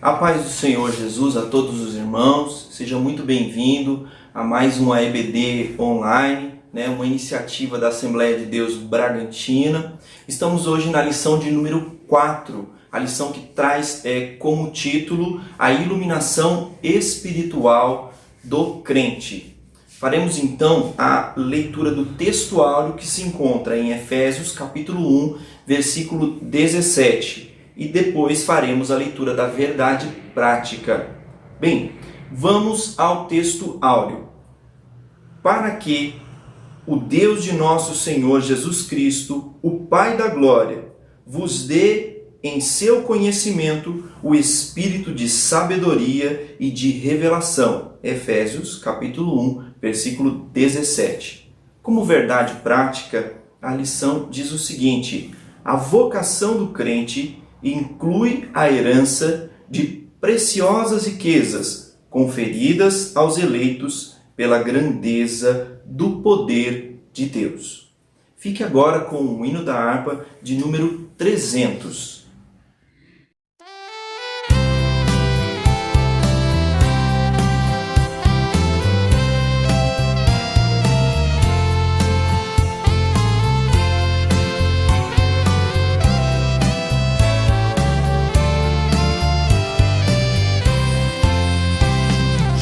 A paz do Senhor Jesus a todos os irmãos, seja muito bem-vindo a mais uma EBD online, uma iniciativa da Assembleia de Deus Bragantina. Estamos hoje na lição de número 4, a lição que traz como título a iluminação espiritual do crente. Faremos então a leitura do texto áureo que se encontra em Efésios capítulo 1, versículo 17. E depois faremos a leitura da verdade prática. Bem, vamos ao texto áureo. Para que o Deus de nosso Senhor Jesus Cristo, o Pai da glória, vos dê em seu conhecimento o espírito de sabedoria e de revelação. Efésios capítulo 1, versículo 17. Como verdade prática, a lição diz o seguinte: a vocação do crente inclui a herança de preciosas riquezas conferidas aos eleitos pela grandeza do poder de Deus. Fique agora com o hino da harpa de número 300.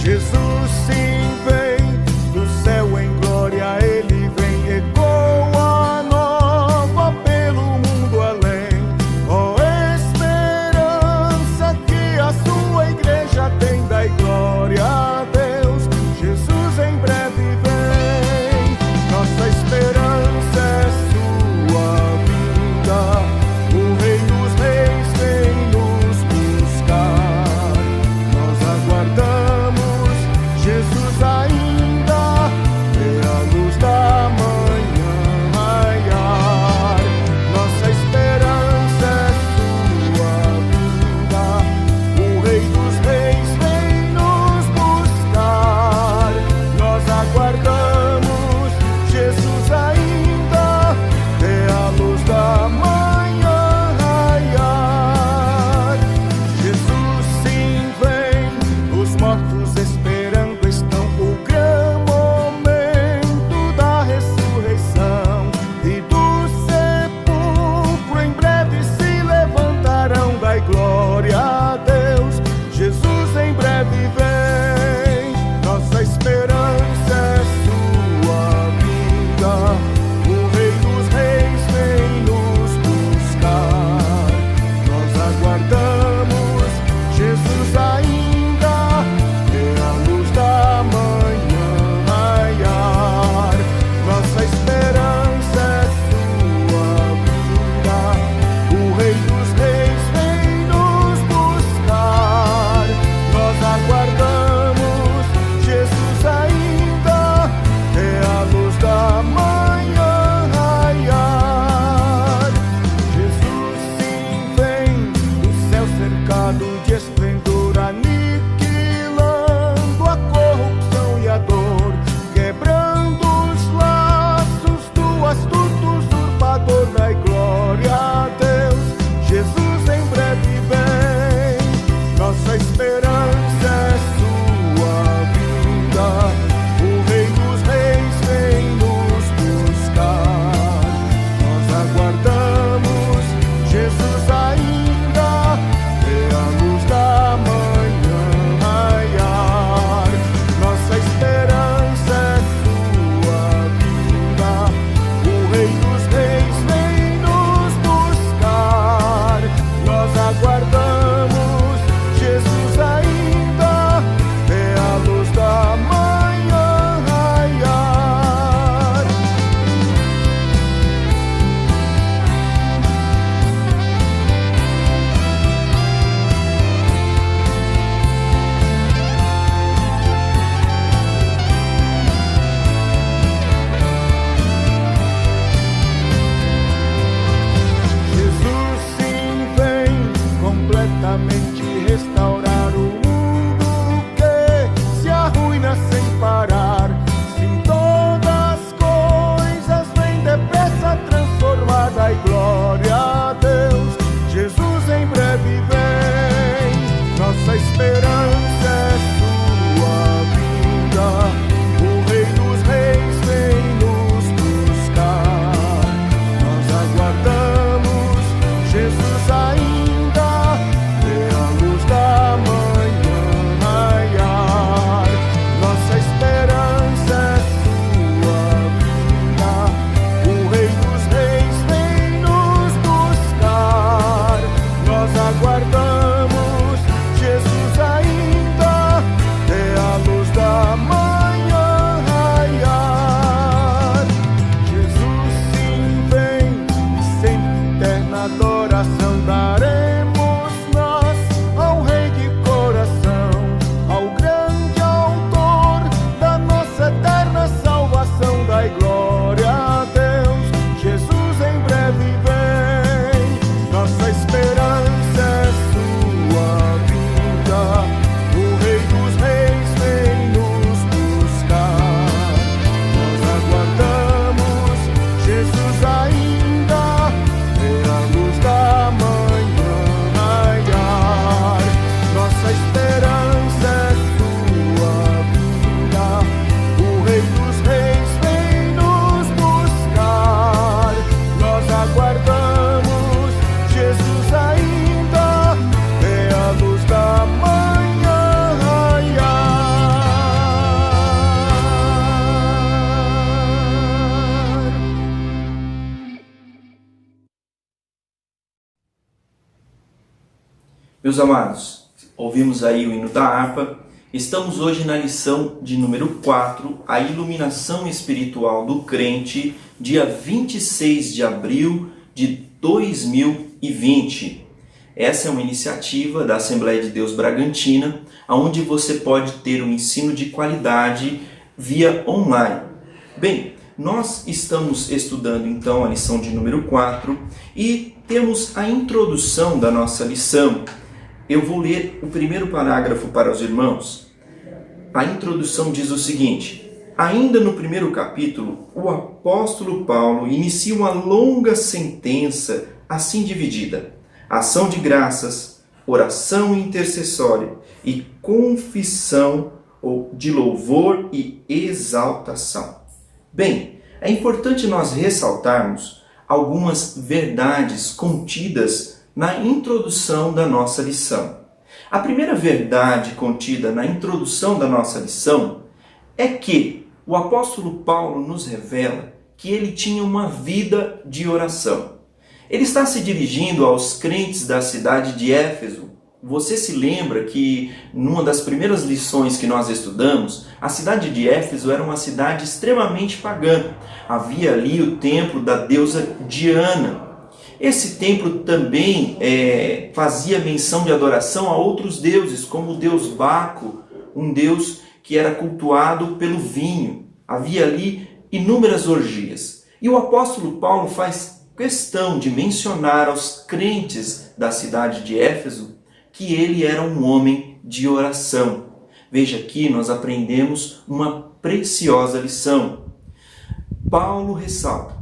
Jesus sim vem, do céu em glória ele vem, ecoa nova pelo mundo além. Oh, Meus amados, ouvimos aí o hino da harpa. Estamos hoje na lição de número 4, a iluminação espiritual do crente, dia 26 de abril de 2020. Essa é uma iniciativa da Assembleia de Deus Bragantina, onde você pode ter um ensino de qualidade via online. Bem, nós estamos estudando então a lição de número 4 e temos a introdução da nossa lição. Eu vou ler o primeiro parágrafo para os irmãos. A introdução diz o seguinte: ainda no primeiro capítulo, o apóstolo Paulo inicia uma longa sentença assim dividida: ação de graças, oração intercessória e confissão ou de louvor e exaltação. Bem, é importante nós ressaltarmos algumas verdades contidas na introdução da nossa lição. A primeira verdade contida na introdução da nossa lição é que o apóstolo Paulo nos revela que ele tinha uma vida de oração. Ele está se dirigindo aos crentes da cidade de Éfeso. Você se lembra que numa das primeiras lições que nós estudamos, a cidade de Éfeso era uma cidade extremamente pagã. Havia ali o templo da deusa Diana. Esse templo também fazia menção de adoração a outros deuses, como o deus Baco, um deus que era cultuado pelo vinho. Havia ali inúmeras orgias. E o apóstolo Paulo faz questão de mencionar aos crentes da cidade de Éfeso que ele era um homem de oração. Veja aqui, nós aprendemos uma preciosa lição. Paulo ressalta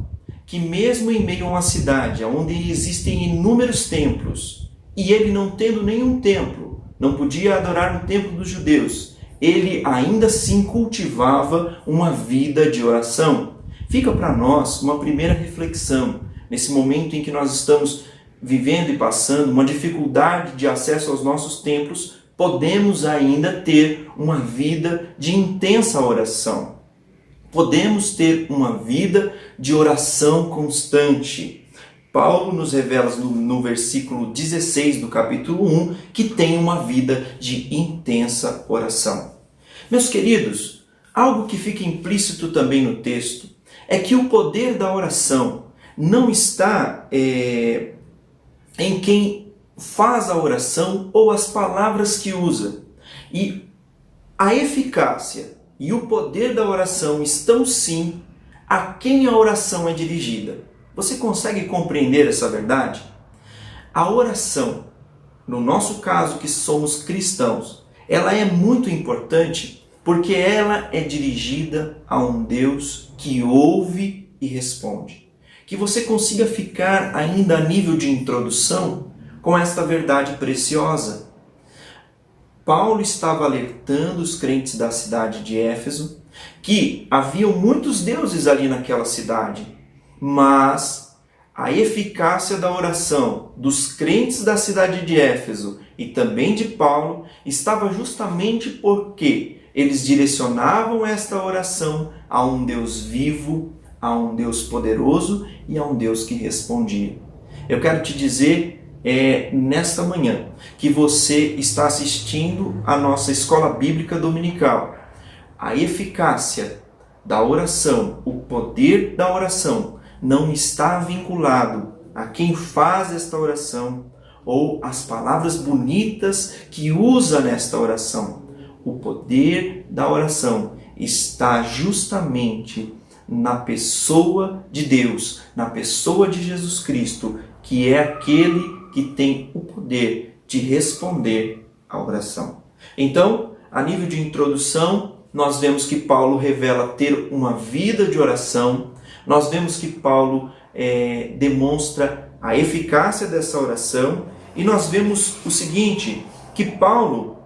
que mesmo em meio a uma cidade onde existem inúmeros templos, e ele não tendo nenhum templo, não podia adorar no templo dos judeus, ele ainda assim cultivava uma vida de oração. Fica para nós uma primeira reflexão, nesse momento em que nós estamos vivendo e passando uma dificuldade de acesso aos nossos templos, podemos ainda ter uma vida de intensa oração. Podemos ter uma vida de oração constante. Paulo nos revela no versículo 16 do capítulo 1 que tem uma vida de intensa oração. Meus queridos, algo que fica implícito também no texto é que o poder da oração não está em quem faz a oração ou as palavras que usa. E a eficácia e o poder da oração estão sim a quem a oração é dirigida. Você consegue compreender essa verdade? A oração, no nosso caso que somos cristãos, ela é muito importante porque ela é dirigida a um Deus que ouve e responde. Que você consiga ficar ainda a nível de introdução com esta verdade preciosa. Paulo estava alertando os crentes da cidade de Éfeso que haviam muitos deuses ali naquela cidade, mas a eficácia da oração dos crentes da cidade de Éfeso e também de Paulo estava justamente porque eles direcionavam esta oração a um Deus vivo, a um Deus poderoso e a um Deus que respondia. Eu quero te dizer nesta manhã que você está assistindo a nossa escola bíblica dominical. A eficácia da oração, o poder da oração não está vinculado a quem faz esta oração ou as palavras bonitas que usa nesta oração. O poder da oração está justamente na pessoa de Deus, na pessoa de Jesus Cristo, que é aquele que tem o poder de responder à oração. Então, a nível de introdução, nós vemos que Paulo revela ter uma vida de oração, nós vemos que Paulo demonstra a eficácia dessa oração, e nós vemos o seguinte, que Paulo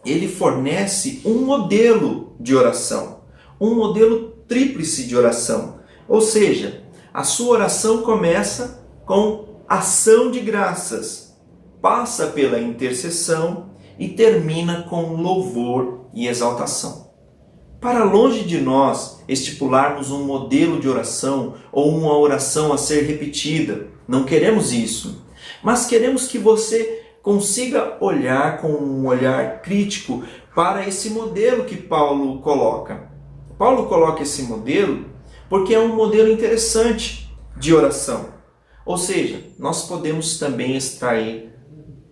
ele fornece um modelo de oração, um modelo tríplice de oração, ou seja, a sua oração começa com ação de graças, passa pela intercessão e termina com louvor e exaltação. Para longe de nós estipularmos um modelo de oração ou uma oração a ser repetida, não queremos isso, mas queremos que você consiga olhar com um olhar crítico para esse modelo que Paulo coloca. Paulo coloca esse modelo porque é um modelo interessante de oração. Ou seja, nós podemos também extrair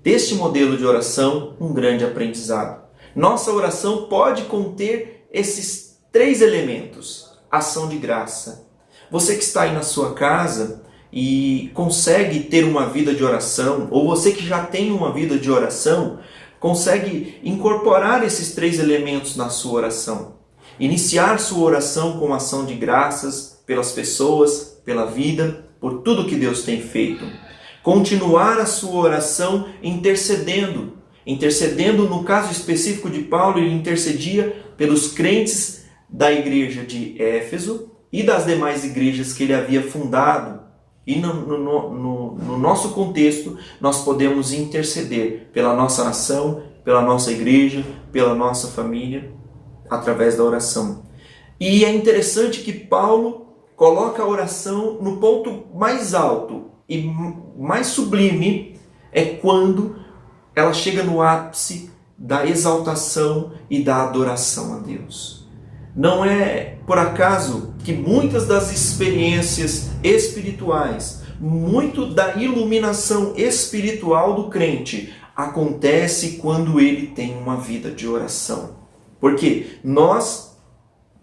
deste modelo de oração um grande aprendizado. Nossa oração pode conter esses 3 elementos: ação de graça. Você que está aí na sua casa e consegue ter uma vida de oração, ou você que já tem uma vida de oração, consegue incorporar esses 3 elementos na sua oração. Iniciar sua oração com ação de graças pelas pessoas, pela vida, por tudo que Deus tem feito. Continuar a sua oração intercedendo. Intercedendo, no caso específico de Paulo, ele intercedia pelos crentes da igreja de Éfeso e das demais igrejas que ele havia fundado. E no nosso contexto, nós podemos interceder pela nossa nação, pela nossa igreja, pela nossa família, através da oração. E é interessante que Paulo coloca a oração no ponto mais alto e mais sublime, é quando ela chega no ápice da exaltação e da adoração a Deus. Não é por acaso que muitas das experiências espirituais, muito da iluminação espiritual do crente acontece quando ele tem uma vida de oração. Porque nós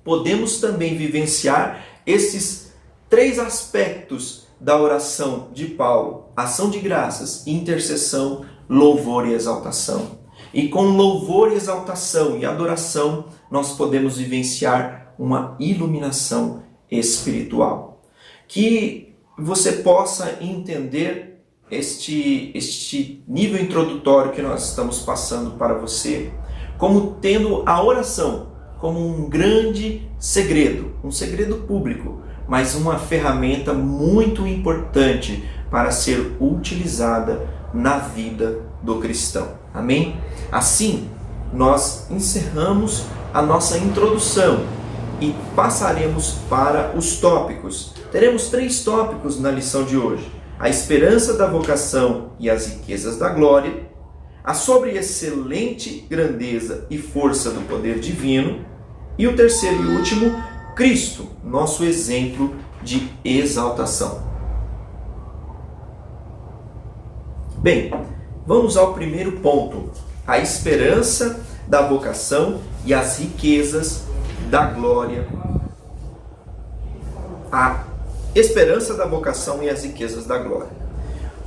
podemos também vivenciar esses 3 aspectos da oração de Paulo: ação de graças, intercessão, louvor e exaltação. E com louvor, exaltação e adoração, nós podemos vivenciar uma iluminação espiritual. Que você possa entender este nível introdutório que nós estamos passando para você, como tendo a oração como um grande segredo, um segredo público, mas uma ferramenta muito importante para ser utilizada na vida do cristão. Amém? Assim, nós encerramos a nossa introdução e passaremos para os tópicos. Teremos 3 tópicos na lição de hoje: a esperança da vocação e as riquezas da glória, a sobreexcelente grandeza e força do poder divino, e o terceiro e último, Cristo, nosso exemplo de exaltação. Bem, vamos ao primeiro ponto: a esperança da vocação e as riquezas da glória. A esperança da vocação e as riquezas da glória.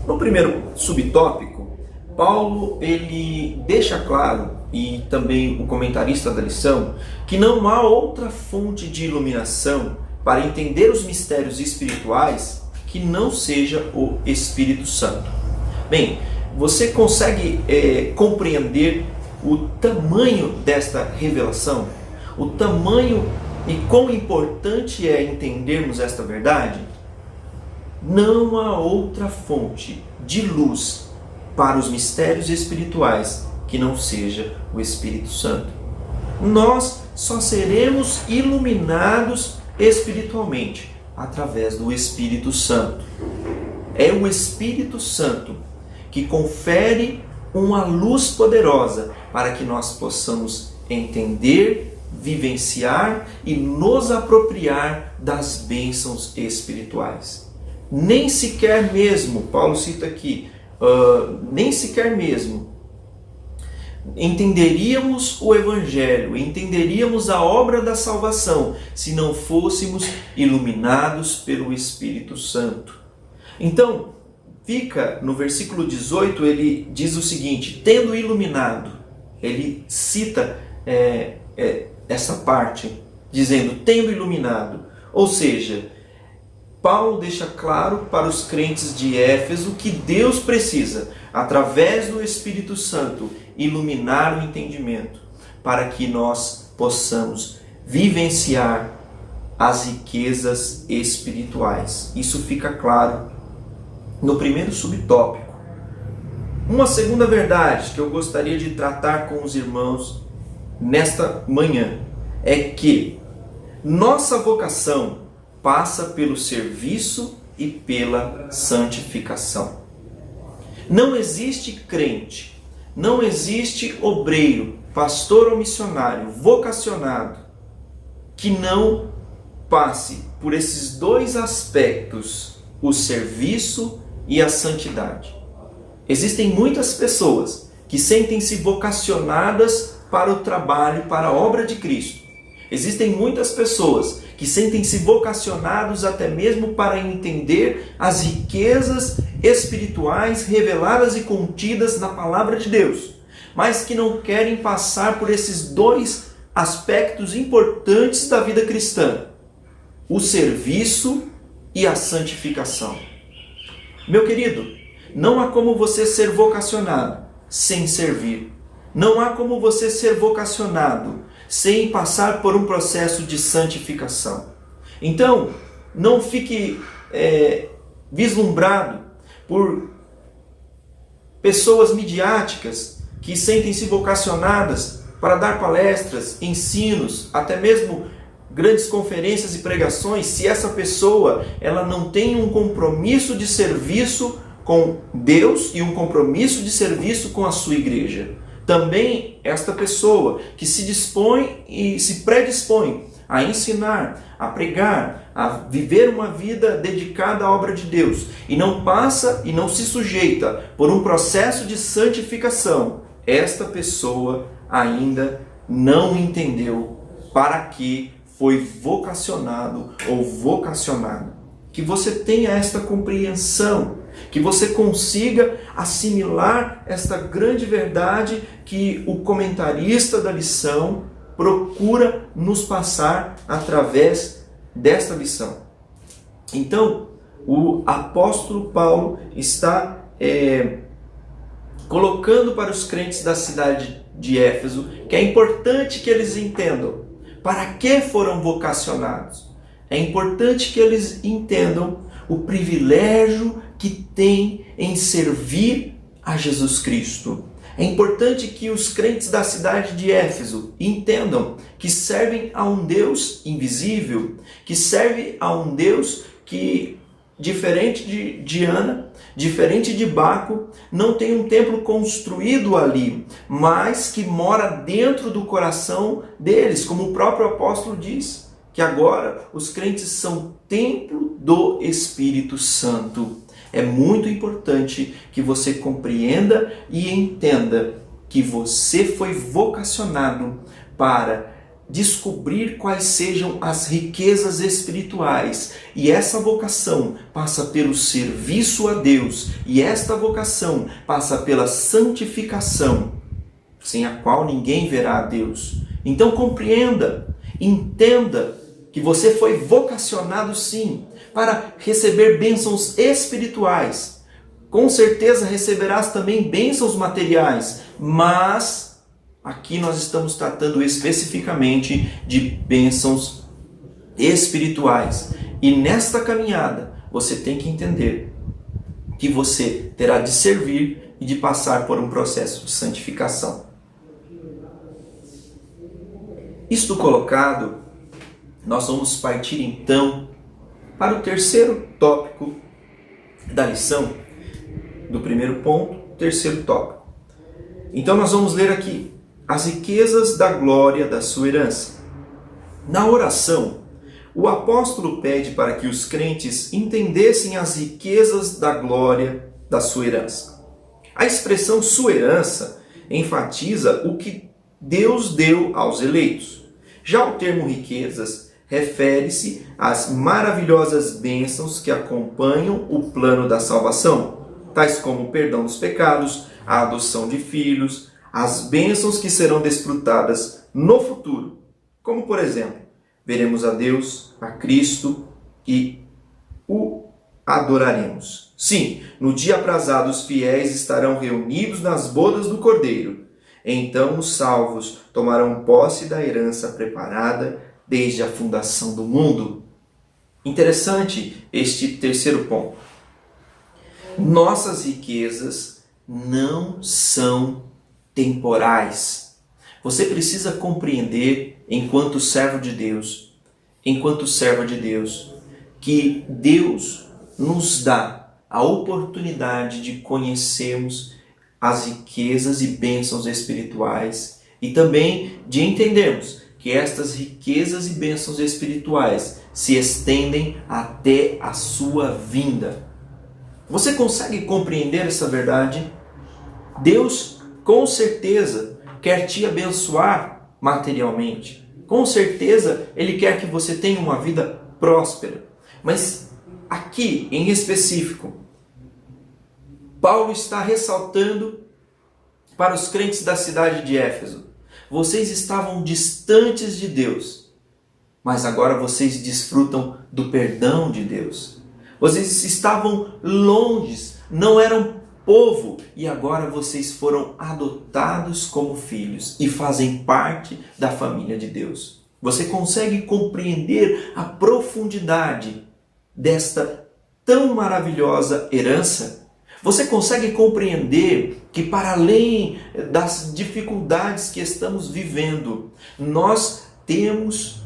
No primeiro subtópico, Paulo ele deixa claro, e também o comentarista da lição, que não há outra fonte de iluminação para entender os mistérios espirituais que não seja o Espírito Santo. Bem, você consegue compreender o tamanho desta revelação? O tamanho e quão importante é entendermos esta verdade? Não há outra fonte de luz para os mistérios espirituais que não seja o Espírito Santo. Nós só seremos iluminados espiritualmente através do Espírito Santo. É o Espírito Santo que confere uma luz poderosa para que nós possamos entender, vivenciar e nos apropriar das bênçãos espirituais. Nem sequer mesmo, Paulo cita aqui, nem sequer mesmo entenderíamos o Evangelho, entenderíamos a obra da salvação se não fôssemos iluminados pelo Espírito Santo. Então, fica no versículo 18, ele diz o seguinte: tendo iluminado, ele cita essa parte, dizendo tendo iluminado, ou seja, Paulo deixa claro para os crentes de Éfeso que Deus precisa, através do Espírito Santo, iluminar o entendimento, para que nós possamos vivenciar as riquezas espirituais. Isso fica claro no primeiro subtópico. Uma segunda verdade que eu gostaria de tratar com os irmãos nesta manhã é que nossa vocação passa pelo serviço e pela santificação. Não existe crente, não existe obreiro, pastor ou missionário vocacionado que não passe por esses dois aspectos, o serviço e a santidade. Existem muitas pessoas que sentem-se vocacionadas para o trabalho, para a obra de Cristo. Existem muitas pessoas que sentem-se vocacionados até mesmo para entender as riquezas espirituais reveladas e contidas na palavra de Deus, mas que não querem passar por esses dois aspectos importantes da vida cristã: o serviço e a santificação. Meu querido, não há como você ser vocacionado sem servir. Não há como você ser vocacionado sem passar por um processo de santificação. Então, não fique vislumbrado por pessoas midiáticas que sentem-se vocacionadas para dar palestras, ensinos, até mesmo grandes conferências e pregações, se essa pessoa ela não tem um compromisso de serviço com Deus e um compromisso de serviço com a sua igreja. Também esta pessoa que se dispõe e se predispõe a ensinar, a pregar, a viver uma vida dedicada à obra de Deus e não passa e não se sujeita por um processo de santificação, esta pessoa ainda não entendeu para que foi vocacionado ou vocacionada. Que você tenha esta compreensão, que você consiga assimilar esta grande verdade que o comentarista da lição procura nos passar através desta lição. Então, o apóstolo Paulo está colocando para os crentes da cidade de Éfeso que é importante que eles entendam para que foram vocacionados. É importante que eles entendam o privilégio que tem em servir a Jesus Cristo. É importante que os crentes da cidade de Éfeso entendam que servem a um Deus invisível, que serve a um Deus que, diferente de Diana, diferente de Baco, não tem um templo construído ali, mas que mora dentro do coração deles, como o próprio apóstolo diz, que agora os crentes são templo do Espírito Santo. É muito importante que você compreenda e entenda que você foi vocacionado para descobrir quais sejam as riquezas espirituais. E essa vocação passa pelo serviço a Deus. E esta vocação passa pela santificação, sem a qual ninguém verá a Deus. Então compreenda, entenda que você foi vocacionado sim para receber bênçãos espirituais. Com certeza receberás também bênçãos materiais, mas aqui nós estamos tratando especificamente de bênçãos espirituais. E nesta caminhada você tem que entender que você terá de servir e de passar por um processo de santificação. Isto colocado, nós vamos partir então para o terceiro tópico da lição, do primeiro ponto, terceiro tópico. Então nós vamos ler aqui as riquezas da glória da sua herança. Na oração, o apóstolo pede para que os crentes entendessem as riquezas da glória da sua herança. A expressão sua herança enfatiza o que Deus deu aos eleitos. Já o termo riquezas refere-se às maravilhosas bênçãos que acompanham o plano da salvação, tais como o perdão dos pecados, a adoção de filhos, as bênçãos que serão desfrutadas no futuro, como por exemplo, veremos a Deus, a Cristo e o adoraremos. Sim, no dia aprazado os fiéis estarão reunidos nas bodas do Cordeiro. Então os salvos tomarão posse da herança preparada desde a fundação do mundo. Interessante este terceiro ponto. Nossas riquezas não são temporais. Você precisa compreender, enquanto servo de Deus, enquanto serva de Deus, que Deus nos dá a oportunidade de conhecermos as riquezas e bênçãos espirituais e também de entendermos que estas riquezas e bênçãos espirituais se estendem até a sua vinda. Você consegue compreender essa verdade? Deus, com certeza, quer te abençoar materialmente. Com certeza, Ele quer que você tenha uma vida próspera. Mas aqui, em específico, Paulo está ressaltando para os crentes da cidade de Éfeso: vocês estavam distantes de Deus, mas agora vocês desfrutam do perdão de Deus. Vocês estavam longe, não eram povo, e agora vocês foram adotados como filhos e fazem parte da família de Deus. Você consegue compreender a profundidade desta tão maravilhosa herança? Você consegue compreender que, para além das dificuldades que estamos vivendo, nós temos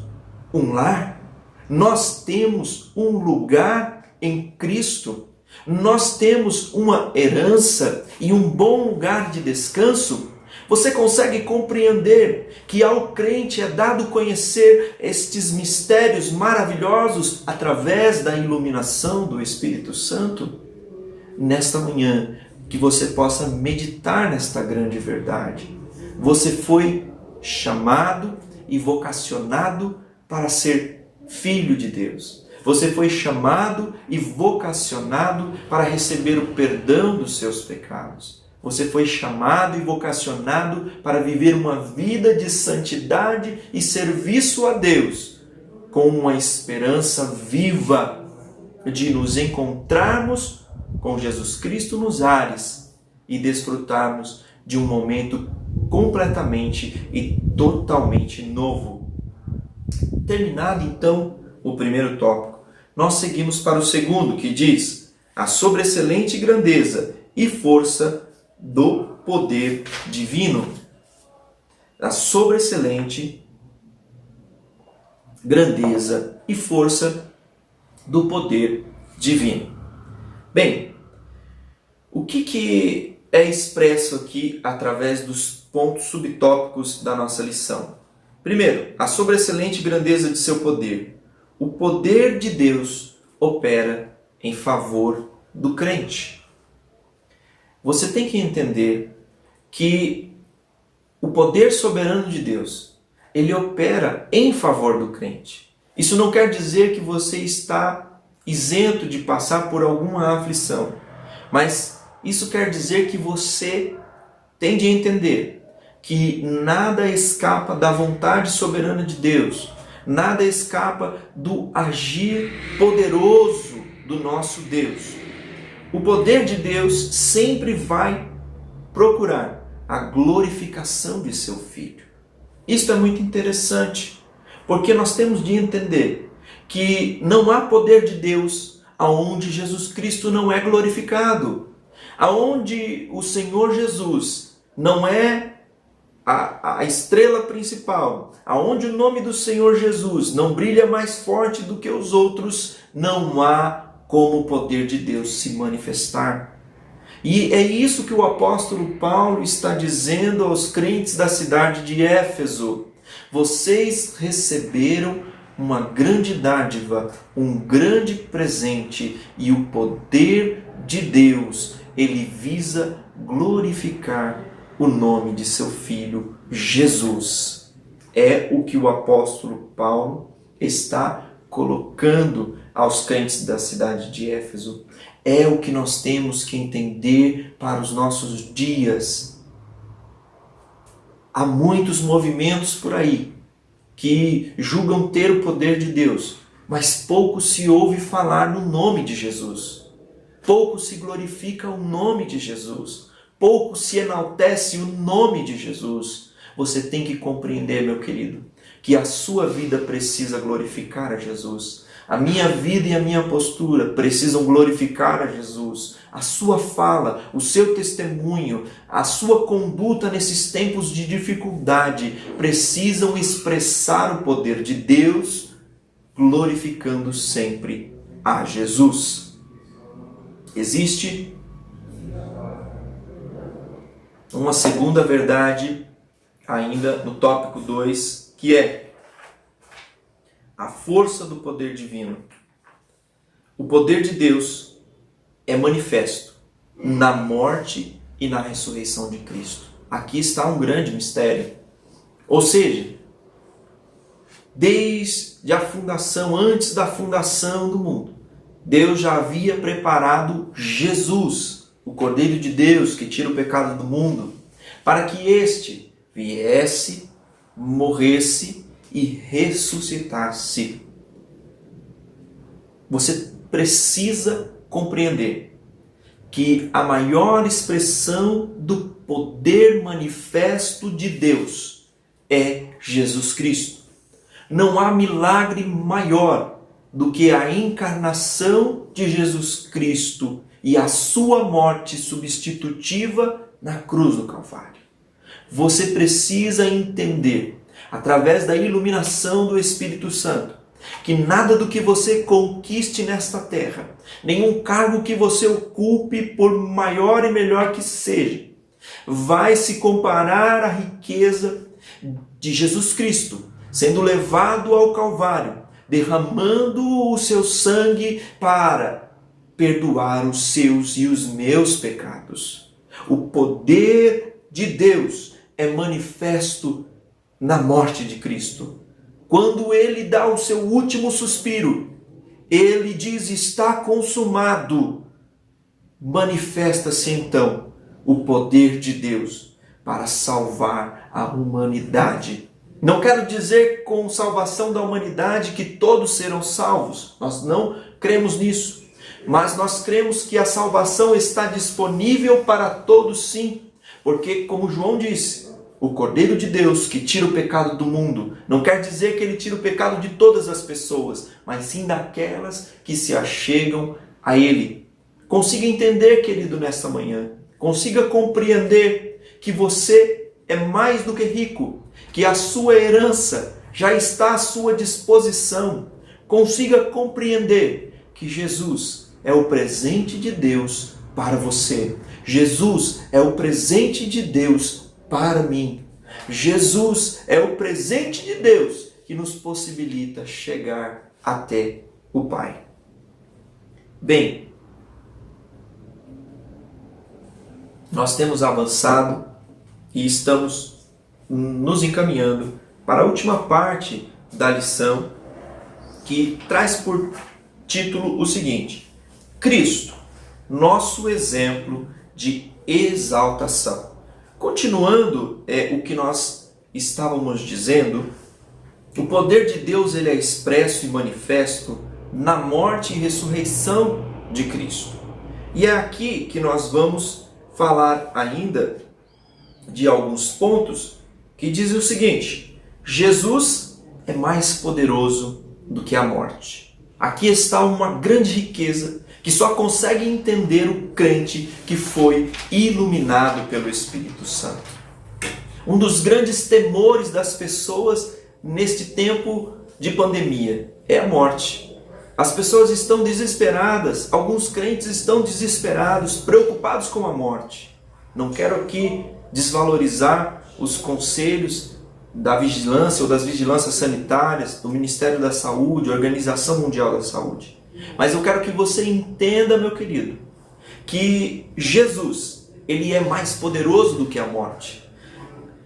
um lar, nós temos um lugar em Cristo, nós temos uma herança e um bom lugar de descanso? Você consegue compreender que ao crente é dado conhecer estes mistérios maravilhosos através da iluminação do Espírito Santo? Nesta manhã, que você possa meditar nesta grande verdade. Você foi chamado e vocacionado para ser filho de Deus. Você foi chamado e vocacionado para receber o perdão dos seus pecados. Você foi chamado e vocacionado para viver uma vida de santidade e serviço a Deus, com uma esperança viva de nos encontrarmos com Jesus Cristo nos ares e desfrutarmos de um momento completamente e totalmente novo. Terminado então o primeiro tópico, nós seguimos para o segundo, que diz: a sobreexcelente grandeza e força do poder divino. A sobreexcelente grandeza e força do poder divino. Bem, o que é expresso aqui através dos pontos subtópicos da nossa lição? Primeiro, a sobreexcelente grandeza de seu poder. O poder de Deus opera em favor do crente. Você tem que entender que o poder soberano de Deus, ele opera em favor do crente. Isso não quer dizer que você está isento de passar por alguma aflição, mas isso quer dizer que você tem de entender que nada escapa da vontade soberana de Deus, nada escapa do agir poderoso do nosso Deus. O poder de Deus sempre vai procurar a glorificação de seu Filho. Isso é muito interessante, porque nós temos de entender que não há poder de Deus aonde Jesus Cristo não é glorificado, aonde o Senhor Jesus não é a estrela principal, aonde o nome do Senhor Jesus não brilha mais forte do que os outros, não há como o poder de Deus se manifestar. E é isso que o apóstolo Paulo está dizendo aos crentes da cidade de Éfeso. Vocês receberam uma grande dádiva, um grande presente, e o poder de Deus, ele visa glorificar o nome de seu Filho Jesus. É o que o apóstolo Paulo está colocando aos crentes da cidade de Éfeso. É o que nós temos que entender para os nossos dias. Há muitos movimentos por aí que julgam ter o poder de Deus, mas pouco se ouve falar no nome de Jesus. Pouco se glorifica o nome de Jesus. Pouco se enaltece o nome de Jesus. Você tem que compreender, meu querido, que a sua vida precisa glorificar a Jesus. A minha vida e a minha postura precisam glorificar a Jesus. A sua fala, o seu testemunho, a sua conduta nesses tempos de dificuldade precisam expressar o poder de Deus, glorificando sempre a Jesus. Existe uma segunda verdade ainda no tópico 2, que é a força do poder divino. O poder de Deus é manifesto na morte e na ressurreição de Cristo. Aqui está um grande mistério. Ou seja, desde a fundação, antes da fundação do mundo, Deus já havia preparado Jesus, o Cordeiro de Deus que tira o pecado do mundo, para que este viesse, morresse e ressuscitasse. Você precisa compreender que a maior expressão do poder manifesto de Deus é Jesus Cristo. Não há milagre maior do que a encarnação de Jesus Cristo e a sua morte substitutiva na cruz do Calvário. Você precisa entender, através da iluminação do Espírito Santo, que nada do que você conquiste nesta terra, nenhum cargo que você ocupe, por maior e melhor que seja, vai se comparar à riqueza de Jesus Cristo, sendo levado ao Calvário, derramando o seu sangue para perdoar os seus e os meus pecados. O poder de Deus é manifesto na morte de Cristo. Quando ele dá o seu último suspiro, ele diz: está consumado. Manifesta-se então o poder de Deus para salvar a humanidade. Não quero dizer com salvação da humanidade que todos serão salvos. Nós não cremos nisso. Mas nós cremos que a salvação está disponível para todos, sim. Porque, como João disse, o Cordeiro de Deus que tira o pecado do mundo, não quer dizer que ele tira o pecado de todas as pessoas, mas sim daquelas que se achegam a ele. Consiga entender, querido, nesta manhã. Consiga compreender que você é mais do que rico, que a sua herança já está à sua disposição. Consiga compreender que Jesus é o presente de Deus para você. Jesus é o presente de Deus para mim. Jesus é o presente de Deus que nos possibilita chegar até o Pai. Bem, nós temos avançado e estamos nos encaminhando para a última parte da lição, que traz por título o seguinte: Cristo, nosso exemplo de exaltação. Continuando o que nós estávamos dizendo, o poder de Deus ele é expresso e manifesto na morte e ressurreição de Cristo. E é aqui que nós vamos falar ainda de alguns pontos que dizem o seguinte: Jesus é mais poderoso do que a morte. Aqui está uma grande riqueza que só consegue entender o crente que foi iluminado pelo Espírito Santo. Um dos grandes temores das pessoas neste tempo de pandemia é a morte. As pessoas estão desesperadas, alguns crentes estão desesperados, preocupados com a morte. Não quero aqui desvalorizar os conselhos da vigilância ou das vigilâncias sanitárias, do Ministério da Saúde, Organização Mundial da Saúde. Mas eu quero que você entenda, meu querido, que Jesus, ele é mais poderoso do que a morte.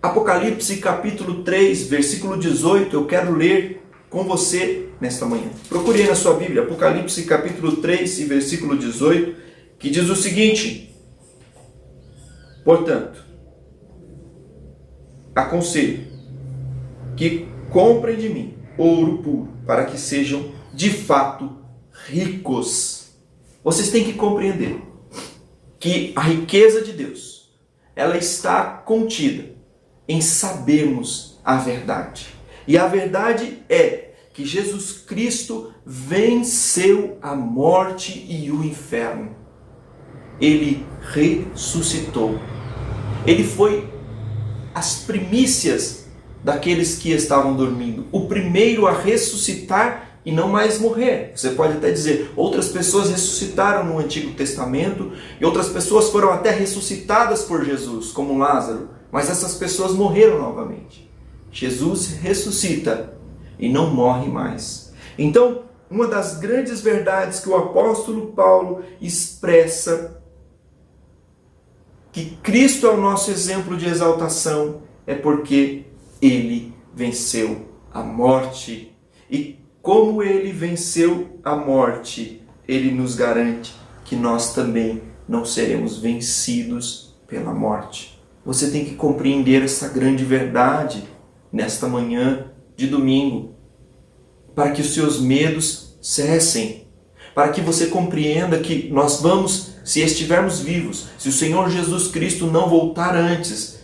Apocalipse capítulo 3, versículo 18, eu quero ler com você nesta manhã. Procure aí na sua Bíblia, Apocalipse capítulo 3 e versículo 18, que diz o seguinte: portanto, aconselho que comprem de mim ouro puro, para que sejam de fato ricos. Vocês têm que compreender que a riqueza de Deus, ela está contida em sabermos a verdade. E a verdade é que Jesus Cristo venceu a morte e o inferno. Ele ressuscitou. Ele foi as primícias daqueles que estavam dormindo, o primeiro a ressuscitar e não mais morrer. Você pode até dizer, outras pessoas ressuscitaram no Antigo Testamento e outras pessoas foram até ressuscitadas por Jesus, como Lázaro, mas essas pessoas morreram novamente. Jesus ressuscita e não morre mais. Então, uma das grandes verdades que o apóstolo Paulo expressa, que Cristo é o nosso exemplo de exaltação, é porque ele venceu a morte. E como ele venceu a morte, ele nos garante que nós também não seremos vencidos pela morte. Você tem que compreender essa grande verdade nesta manhã de domingo, para que os seus medos cessem, para que você compreenda que nós vamos, se estivermos vivos, se o Senhor Jesus Cristo não voltar antes,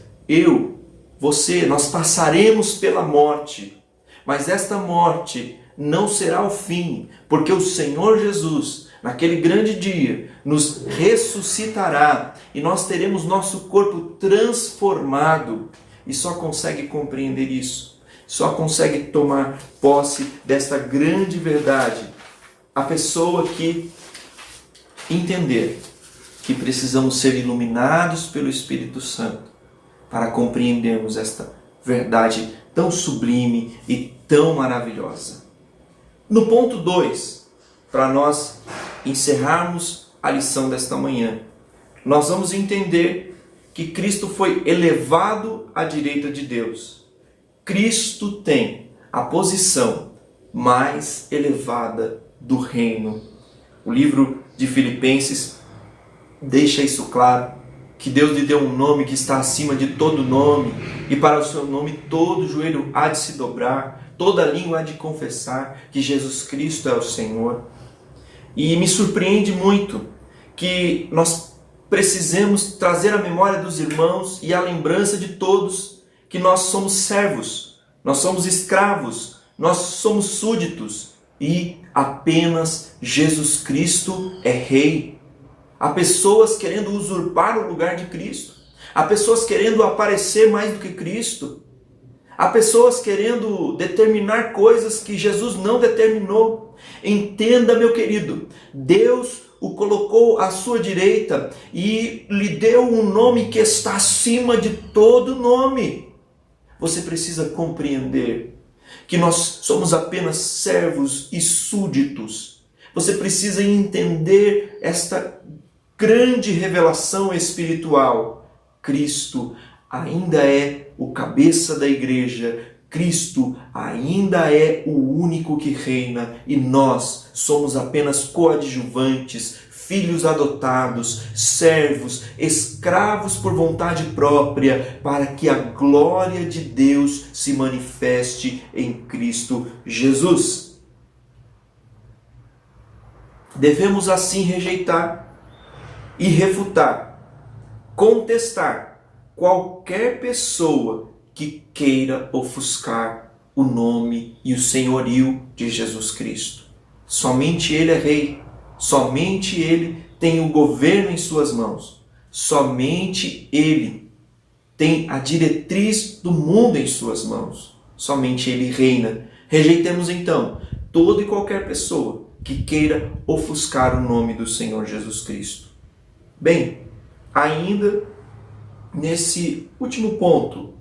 você, nós passaremos pela morte, mas esta morte não será o fim, porque o Senhor Jesus, naquele grande dia, nos ressuscitará e nós teremos nosso corpo transformado. E só consegue compreender isso, só consegue tomar posse desta grande verdade a pessoa que entender que precisamos ser iluminados pelo Espírito Santo para compreendermos esta verdade tão sublime e tão maravilhosa. No ponto 2, para nós encerrarmos a lição desta manhã, nós vamos entender que Cristo foi elevado à direita de Deus. Cristo tem a posição mais elevada do reino. O livro de Filipenses deixa isso claro, que Deus lhe deu um nome que está acima de todo nome, e para o seu nome todo joelho há de se dobrar, toda língua há de confessar que Jesus Cristo é o Senhor. E me surpreende muito que nós precisemos trazer à memória dos irmãos e à lembrança de todos que nós somos servos, nós somos escravos, nós somos súditos e apenas Jesus Cristo é Rei. Há pessoas querendo usurpar o lugar de Cristo, há pessoas querendo aparecer mais do que Cristo, há pessoas querendo determinar coisas que Jesus não determinou. Entenda, meu querido, Deus o colocou à sua direita e lhe deu um nome que está acima de todo nome. Você precisa compreender que nós somos apenas servos e súditos. Você precisa entender esta grande revelação espiritual. Cristo ainda é o cabeça da igreja. Cristo ainda é o único que reina e nós somos apenas coadjuvantes, filhos adotados, servos, escravos por vontade própria, para que a glória de Deus se manifeste em Cristo Jesus. Devemos assim rejeitar e refutar, contestar qualquer pessoa que queira ofuscar o nome e o senhorio de Jesus Cristo. Somente Ele é Rei, somente Ele tem o governo em suas mãos, somente Ele tem a diretriz do mundo em suas mãos, somente Ele reina. Rejeitemos então toda e qualquer pessoa que queira ofuscar o nome do Senhor Jesus Cristo. Bem, ainda nesse último ponto,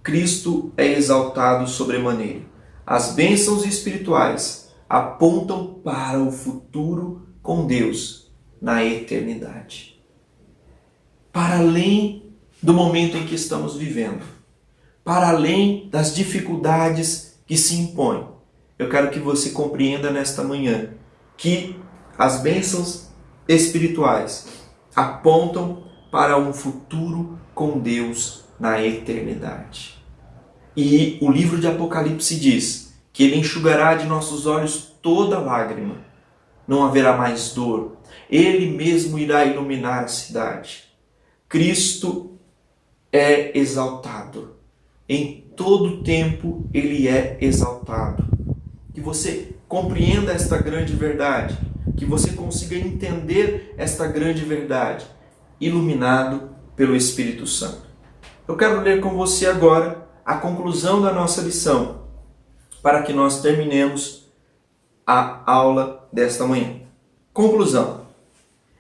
Cristo é exaltado sobremaneira. As bênçãos espirituais apontam para o futuro com Deus na eternidade. Para além do momento em que estamos vivendo, para além das dificuldades que se impõem, eu quero que você compreenda nesta manhã que as bênçãos espirituais apontam para um futuro com Deus na eternidade. E o livro de Apocalipse diz que Ele enxugará de nossos olhos toda lágrima. Não haverá mais dor. Ele mesmo irá iluminar a cidade. Cristo é exaltado. Em todo tempo Ele é exaltado. Que você compreenda esta grande verdade. Que você consiga entender esta grande verdade. Iluminado pelo Espírito Santo. Eu quero ler com você agora a conclusão da nossa lição, para que nós terminemos a aula desta manhã. Conclusão.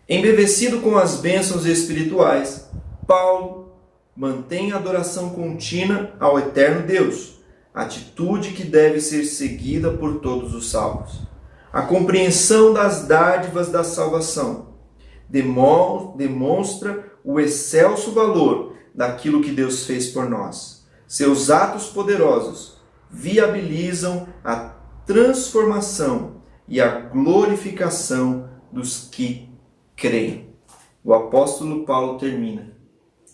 Embevecido com as bênçãos espirituais, Paulo mantém a adoração contínua ao eterno Deus, atitude que deve ser seguida por todos os salvos. A compreensão das dádivas da salvação demonstra o excelso valor daquilo que Deus fez por nós. Seus atos poderosos viabilizam a transformação e a glorificação dos que creem. O apóstolo Paulo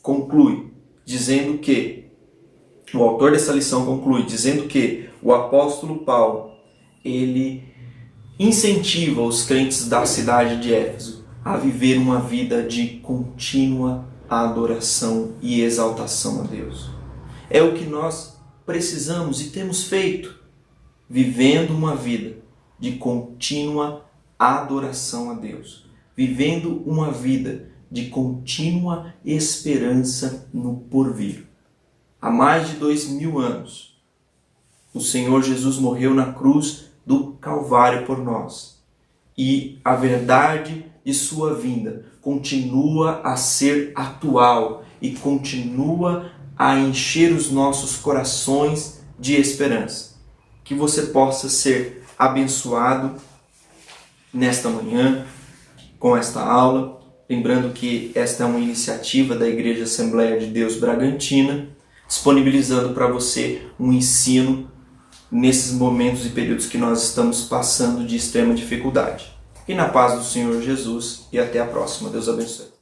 conclui, dizendo que, o autor dessa lição conclui, dizendo que o apóstolo Paulo, ele incentiva os crentes da cidade de Éfeso a viver uma vida de contínua adoração e exaltação a Deus. É o que nós precisamos e temos feito, vivendo uma vida de contínua adoração a Deus, vivendo uma vida de contínua esperança no porvir. Há mais de 2000 anos, o Senhor Jesus morreu na cruz do Calvário por nós. E a verdade de sua vinda continua a ser atual e continua a encher os nossos corações de esperança. Que você possa ser abençoado nesta manhã com esta aula. Lembrando que esta é uma iniciativa da Igreja Assembleia de Deus Bragantina, disponibilizando para você um ensino nesses momentos e períodos que nós estamos passando de extrema dificuldade. E na paz do Senhor Jesus, e até a próxima. Deus abençoe.